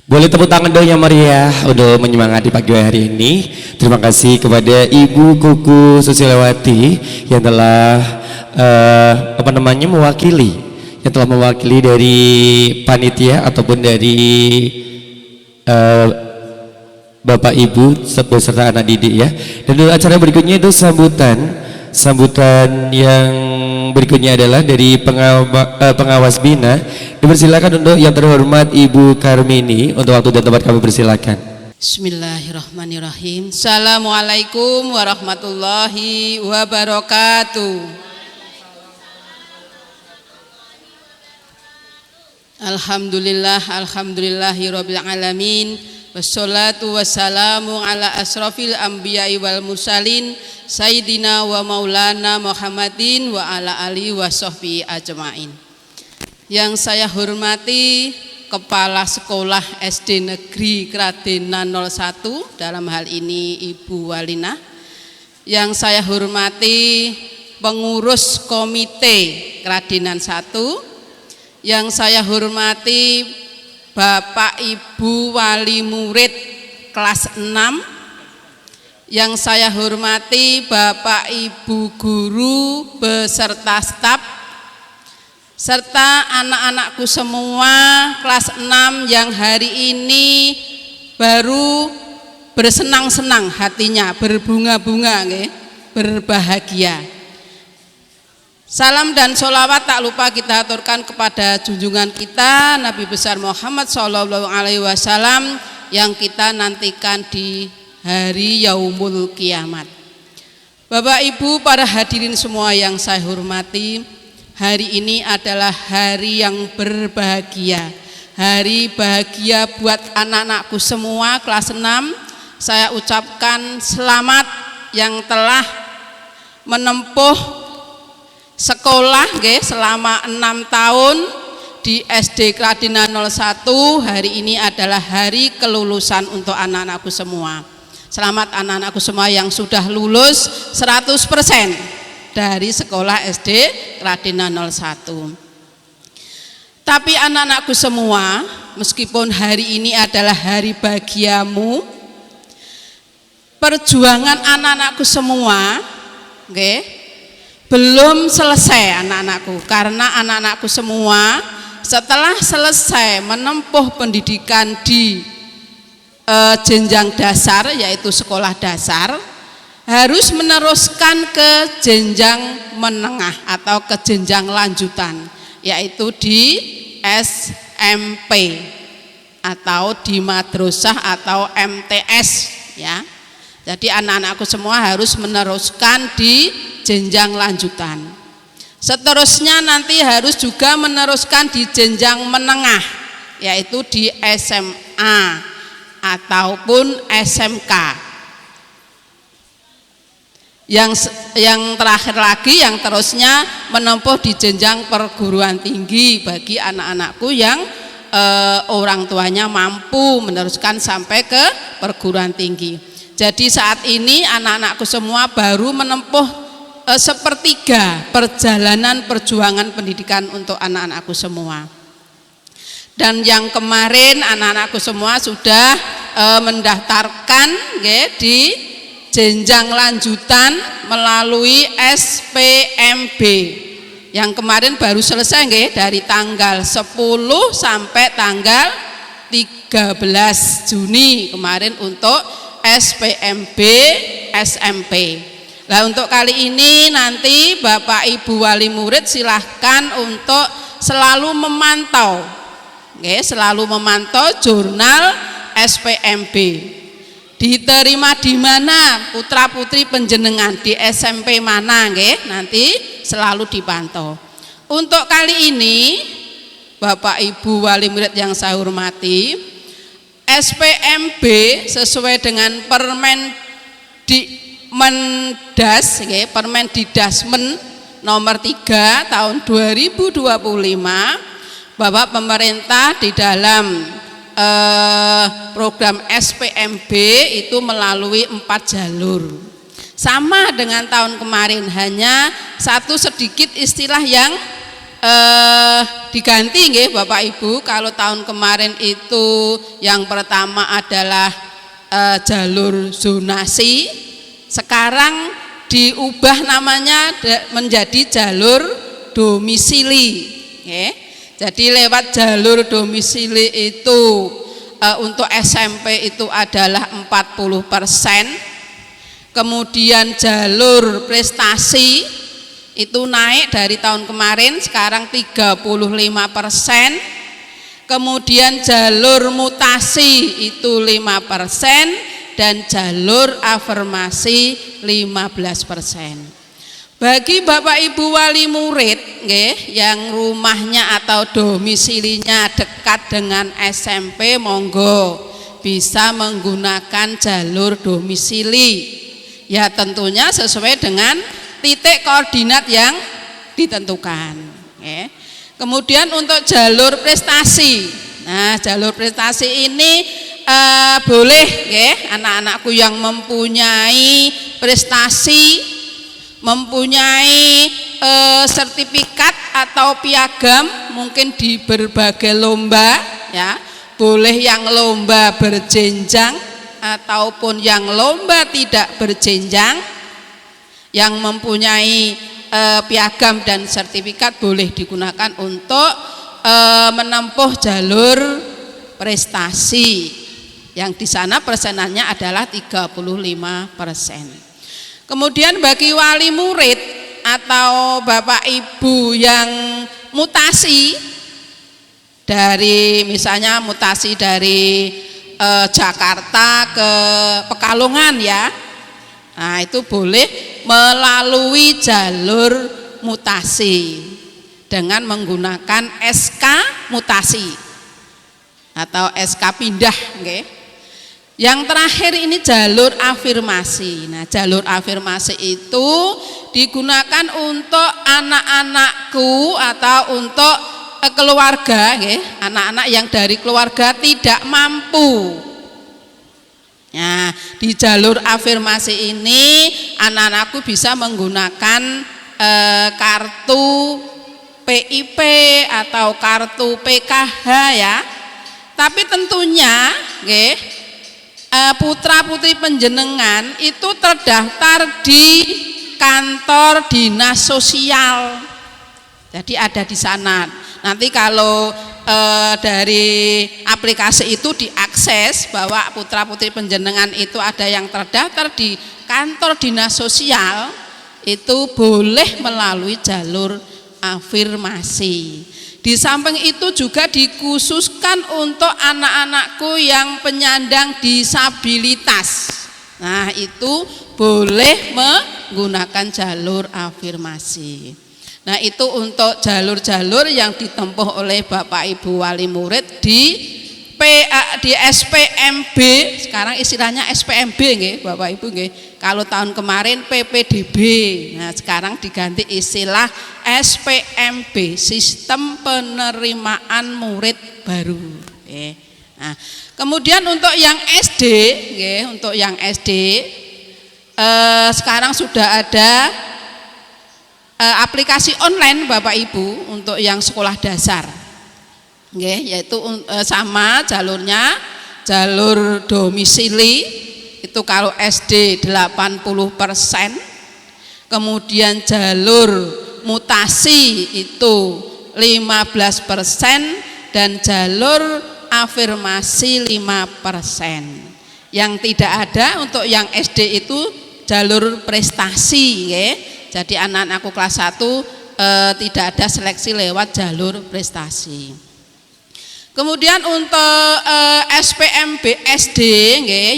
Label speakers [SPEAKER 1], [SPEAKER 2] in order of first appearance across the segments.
[SPEAKER 1] Boleh tepuk tangan dong yang meriah untuk menyemangati pagi hari ini. Terima kasih kepada Ibu Kuku Susilawati yang telah mewakili dari panitia ataupun dari Bapak Ibu beserta anak didik ya. Dan untuk acara berikutnya itu sambutan yang berikutnya adalah dari pengawas bina. Dipersilakan untuk yang terhormat Ibu Karmini untuk waktu dan tempat kami persilakan.
[SPEAKER 2] Bismillahirrahmanirrahim. Assalamualaikum warahmatullahi wabarakatuh. Alhamdulillahirabbil alamin. Wassalatu wassalamu ala asrofil anbiya'i wal mursalin Sayyidina wa maulana Muhammadin wa ala alihi wa sahbihi ajma'in. Yang saya hormati Kepala Sekolah SD Negeri Kradenan 01, dalam hal ini Ibu Walina. Yang saya hormati pengurus komite Kradenan 1. Yang saya hormati Bapak Ibu wali murid kelas 6. Yang saya hormati Bapak Ibu guru beserta staf, serta anak-anakku semua kelas 6 yang hari ini baru bersenang-senang hatinya, berbunga-bunga, berbahagia. Salam dan sholawat tak lupa kita aturkan kepada junjungan kita Nabi besar Muhammad SAW yang kita nantikan di hari yaumul kiamat. Bapak Ibu para hadirin semua yang saya hormati, hari ini adalah hari yang berbahagia. Hari bahagia buat anak-anakku semua kelas 6. Saya ucapkan selamat yang telah menempuh sekolah selama 6 tahun di SD Kradenan 01. Hari ini adalah hari kelulusan untuk anak-anakku semua. Selamat anak-anakku semua yang sudah lulus 100% dari sekolah SD Kradenan 01. Tapi anak-anakku semua, meskipun hari ini adalah hari bahagiamu, perjuangan anak-anakku semua belum selesai anak-anakku, karena anak-anakku semua setelah selesai menempuh pendidikan di jenjang dasar, yaitu sekolah dasar, harus meneruskan ke jenjang menengah atau ke jenjang lanjutan, yaitu di SMP atau di madrasah atau MTS ya. Jadi anak-anakku semua harus meneruskan di jenjang lanjutan. Seterusnya nanti harus juga meneruskan di jenjang menengah, yaitu di SMA ataupun SMK. Yang terakhir lagi, yang terusnya menempuh di jenjang perguruan tinggi bagi anak-anakku yang orang tuanya mampu meneruskan sampai ke perguruan tinggi. Jadi saat ini anak-anakku semua baru menempuh sepertiga perjalanan perjuangan pendidikan untuk anak-anakku semua. Dan yang kemarin anak-anakku semua sudah mendaftarkan di jenjang lanjutan melalui SPMB. Yang kemarin baru selesai dari tanggal 10 sampai tanggal 13 Juni kemarin untuk SPMB SMP. Nah, untuk kali ini nanti Bapak Ibu wali murid silahkan untuk selalu memantau, selalu memantau jurnal SPMB. Diterima di mana putra putri penjenengan, di SMP mana, nanti selalu dipantau. Untuk kali ini Bapak Ibu wali murid yang saya hormati, SPMB sesuai dengan Permendidasmen nomor 3 tahun 2025, bahwa pemerintah di dalam program SPMB itu melalui 4 jalur. Sama dengan tahun kemarin, hanya satu sedikit istilah yang diganti nggih Bapak Ibu. Kalau tahun kemarin itu yang pertama adalah jalur zonasi, sekarang diubah namanya menjadi jalur domisili. Jadi lewat jalur domisili itu untuk SMP itu adalah 40%. Kemudian jalur prestasi itu naik dari tahun kemarin, sekarang 35%. Kemudian jalur mutasi itu 5% dan jalur afirmasi 15%. Bagi Bapak Ibu wali murid yang rumahnya atau domisilinya dekat dengan SMP, monggo bisa menggunakan jalur domisili. Ya tentunya sesuai dengan titik koordinat yang ditentukan. Kemudian untuk jalur prestasi. Nah, jalur prestasi ini boleh anak-anakku yang mempunyai prestasi, mempunyai sertifikat atau piagam mungkin di berbagai lomba, ya boleh yang lomba berjenjang ataupun yang lomba tidak berjenjang, yang mempunyai piagam dan sertifikat boleh digunakan untuk menempuh jalur prestasi yang di sana persenannya adalah 35%. Kemudian bagi wali murid atau Bapak Ibu yang mutasi dari misalnya mutasi dari Jakarta ke Pekalongan ya. Nah, itu boleh melalui jalur mutasi dengan menggunakan SK mutasi atau SK pindah, nggih. Yang terakhir ini jalur afirmasi. Nah, jalur afirmasi itu digunakan untuk anak-anakku atau untuk keluarga, anak-anak yang dari keluarga tidak mampu. Nah, di jalur afirmasi ini anak-anakku bisa menggunakan kartu PIP atau kartu PKH ya. Tapi tentunya, putra-putri panjenengan itu terdaftar di kantor dinas sosial. Jadi ada di sana. Nanti kalau dari aplikasi itu diakses bahwa putra-putri panjenengan itu ada yang terdaftar di kantor dinas sosial, itu boleh melalui jalur afirmasi. Di samping itu juga dikhususkan untuk anak-anakku yang penyandang disabilitas. Nah, itu boleh menggunakan jalur afirmasi. Nah, itu untuk jalur-jalur yang ditempuh oleh Bapak Ibu wali murid di SPMB. Sekarang istilahnya SPMB nggih, Bapak Ibu nggih. Kalau tahun kemarin PPDB. Nah, sekarang diganti istilah SPMB, Sistem Penerimaan Murid Baru. Nah, kemudian untuk yang SD, untuk yang SD sekarang sudah ada aplikasi online Bapak Ibu untuk yang sekolah dasar, yaitu sama jalurnya, jalur domisili itu kalau SD 80%, kemudian jalur mutasi itu 15% dan jalur afirmasi 5%. Yang tidak ada untuk yang SD itu jalur prestasi, jadi anak-anakku kelas 1 tidak ada seleksi lewat jalur prestasi. Kemudian untuk SPMB SD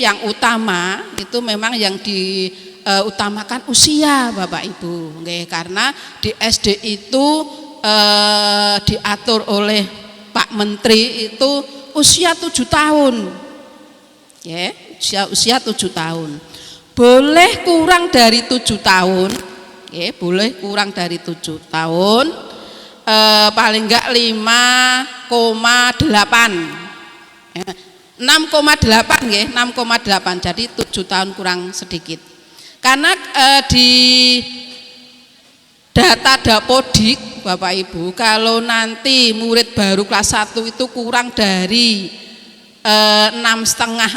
[SPEAKER 2] yang utama itu memang yang diutamakan usia Bapak Ibu, karena di SD itu diatur oleh Pak Menteri itu usia 7 tahun, usia 7 tahun. Boleh kurang dari 7 tahun, boleh kurang dari 7 tahun, paling enggak 5,8, 6,8 6,8, jadi 7 tahun kurang sedikit. Karena di data Dapodik Bapak Ibu, kalau nanti murid baru kelas 1 itu kurang dari 6,5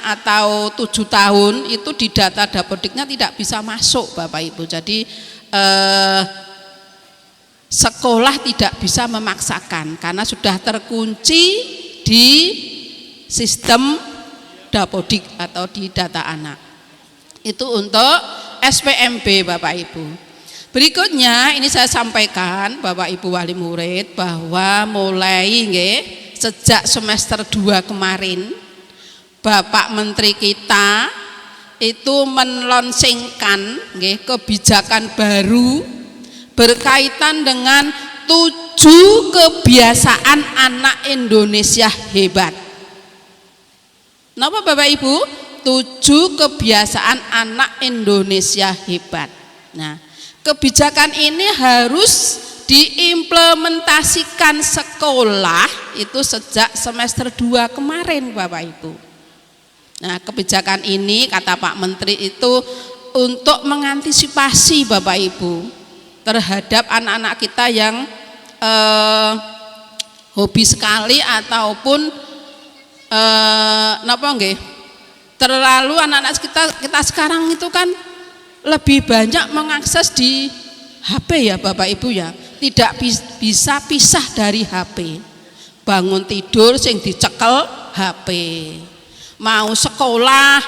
[SPEAKER 2] atau 7 tahun itu di data Dapodiknya tidak bisa masuk Bapak Ibu. Jadi sekolah tidak bisa memaksakan karena sudah terkunci di sistem Dapodik atau di data anak. Itu untuk SPMB Bapak Ibu. Berikutnya ini saya sampaikan Bapak Ibu wali murid bahwa mulai sejak semester 2 kemarin Bapak Menteri kita itu menlonsingkan kebijakan baru berkaitan dengan 7 kebiasaan anak Indonesia hebat. Napa Bapak Ibu? 7 kebiasaan anak Indonesia hebat. Nah, kebijakan ini harus diimplementasikan sekolah itu sejak semester 2 kemarin Bapak Ibu. Nah, kebijakan ini kata Pak Menteri itu untuk mengantisipasi Bapak Ibu terhadap anak-anak kita yang hobi sekali ataupun terlalu anak-anak kita sekarang itu kan lebih banyak mengakses di HP ya Bapak Ibu ya, tidak bisa pisah dari HP. Bangun tidur sing dicekel HP, mau sekolah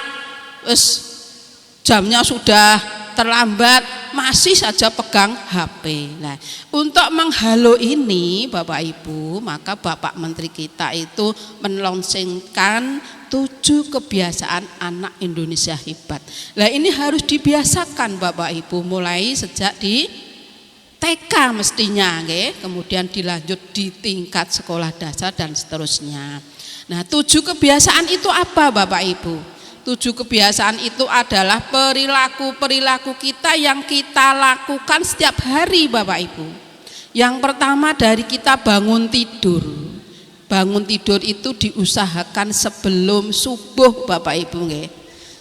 [SPEAKER 2] jamnya sudah terlambat masih saja pegang HP. Nah, untuk menghalau ini Bapak Ibu, maka Bapak Menteri kita itu melonsingkan 7 kebiasaan anak Indonesia hebat. Nah, ini harus dibiasakan Bapak Ibu mulai sejak di TK mestinya, kemudian dilanjut di tingkat sekolah dasar dan seterusnya. Nah, 7 kebiasaan itu apa Bapak Ibu? 7 kebiasaan itu adalah perilaku-perilaku kita yang kita lakukan setiap hari Bapak Ibu. Yang pertama dari kita bangun tidur. Bangun tidur itu diusahakan sebelum subuh Bapak Ibu.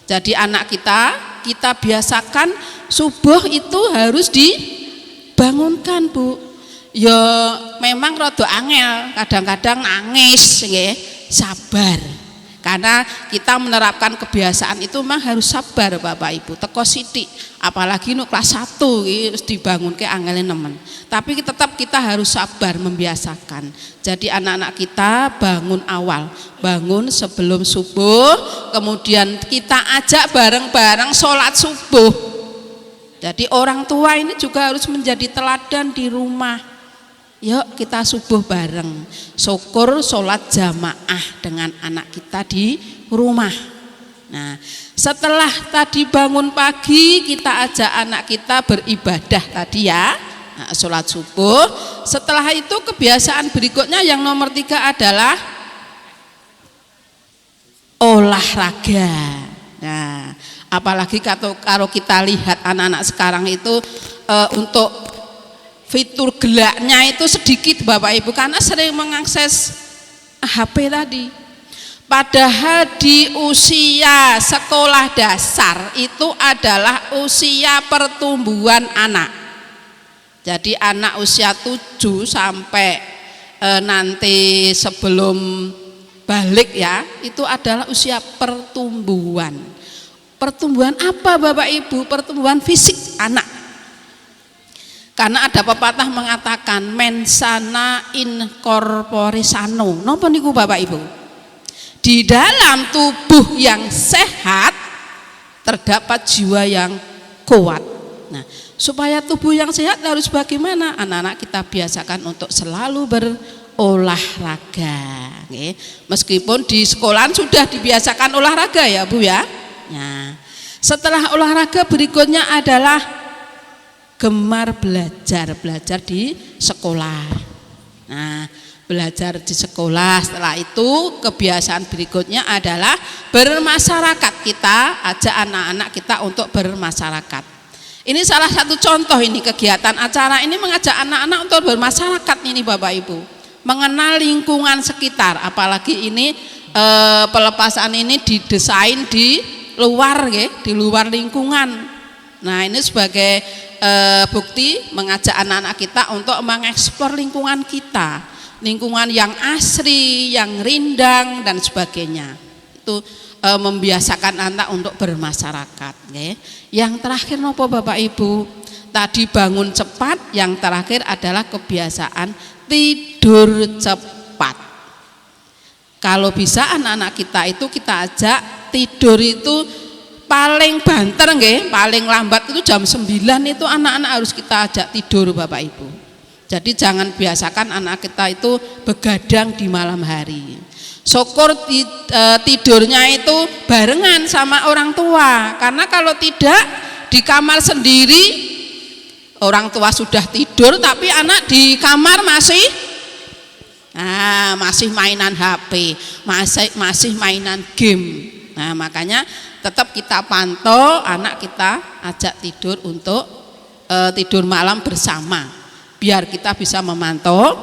[SPEAKER 2] Jadi anak kita biasakan subuh itu harus dibangunkan Bu. Ya memang rada angel, kadang-kadang nangis sabar. Karena kita menerapkan kebiasaan itu memang harus sabar Bapak Ibu. Teko sithik, apalagi nu kelas 1 harus dibangun ke angele nemen. Tapi tetap kita harus sabar membiasakan. Jadi anak-anak kita bangun awal, bangun sebelum subuh, kemudian kita ajak bareng-bareng sholat subuh. Jadi orang tua ini juga harus menjadi teladan di rumah. Yuk kita subuh bareng, syukur sholat jamaah dengan anak kita di rumah. Nah, setelah tadi bangun pagi kita ajak anak kita beribadah tadi ya, nah, sholat subuh. Setelah itu kebiasaan berikutnya yang nomor 3 adalah olahraga. Nah, apalagi kalau kita lihat anak-anak sekarang itu untuk fitur gelaknya itu sedikit Bapak Ibu karena sering mengakses HP tadi. Padahal di usia sekolah dasar itu adalah usia pertumbuhan anak. Jadi anak usia 7 sampai nanti sebelum balik ya, itu adalah usia pertumbuhan. Pertumbuhan apa Bapak Ibu? Pertumbuhan fisik anak. Karena ada pepatah mengatakan mensana in corpore sano. Napa niku Bapak Ibu? Di dalam tubuh yang sehat terdapat jiwa yang kuat. Nah, supaya tubuh yang sehat harus bagaimana? Anak-anak kita biasakan untuk selalu berolahraga. Meskipun di sekolahan sudah dibiasakan olahraga ya Bu ya. Nah, setelah olahraga berikutnya adalah gemar belajar di sekolah. Nah, belajar di sekolah. Setelah itu kebiasaan berikutnya adalah bermasyarakat. Kita ajak anak-anak kita untuk bermasyarakat. Ini salah satu contoh ini kegiatan acara ini mengajak anak-anak untuk bermasyarakat ini Bapak Ibu. Mengenal lingkungan sekitar, apalagi ini pelepasan ini didesain di luar di luar lingkungan. Nah, ini sebagai bukti mengajak anak-anak kita untuk mengeksplor lingkungan kita, lingkungan yang asri, yang rindang dan sebagainya. Itu membiasakan anak untuk bermasyarakat. Okay. Yang terakhir nopo Bapak Ibu, tadi bangun cepat, yang terakhir adalah kebiasaan tidur cepat. Kalau bisa anak-anak kita itu kita ajak tidur itu paling banter nggih, paling lambat itu jam 9 itu anak-anak harus kita ajak tidur Bapak Ibu. Jadi jangan biasakan anak kita itu begadang di malam hari. Syukur tidurnya itu barengan sama orang tua, karena kalau tidak di kamar sendiri orang tua sudah tidur tapi anak di kamar masih mainan HP, masih mainan game. Nah, makanya tetap kita pantau anak kita, ajak tidur untuk tidur malam bersama, biar kita bisa memantau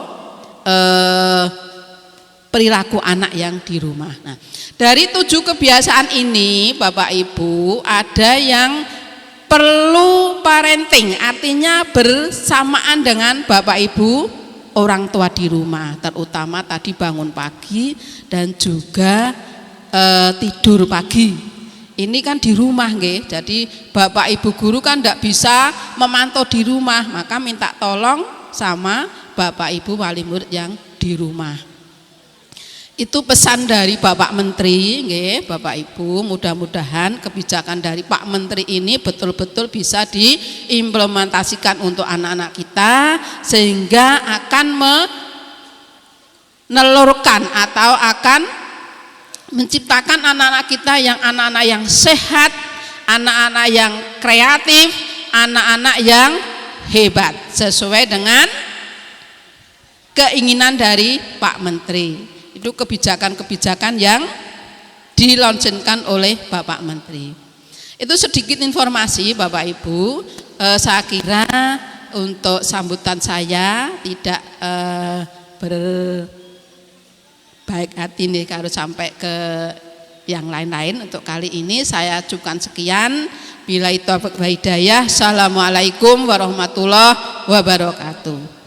[SPEAKER 2] perilaku anak yang di rumah. Nah, dari 7 kebiasaan ini Bapak Ibu, ada yang perlu parenting, artinya bersamaan dengan Bapak Ibu orang tua di rumah, terutama tadi bangun pagi dan juga tidur pagi. Ini kan di rumah nggih. Jadi Bapak Ibu guru kan tidak bisa memantau di rumah, maka minta tolong sama Bapak Ibu wali murid yang di rumah. Itu pesan dari Bapak Menteri nggih, Bapak Ibu, mudah-mudahan kebijakan dari Pak Menteri ini betul-betul bisa diimplementasikan untuk anak-anak kita, sehingga akan menelurkan atau akan menciptakan anak-anak kita yang anak-anak yang sehat, anak-anak yang kreatif, anak-anak yang hebat sesuai dengan keinginan dari Pak Menteri. Itu kebijakan-kebijakan yang dilaunchingkan oleh Bapak Menteri. Itu sedikit informasi Bapak Ibu. Saya kira untuk sambutan saya tidak baik hati nih kalau sampai ke yang lain-lain. Untuk kali ini saya cukupkan sekian. Billahi taufiq wal hidayah. Assalamualaikum warahmatullahi wabarakatuh.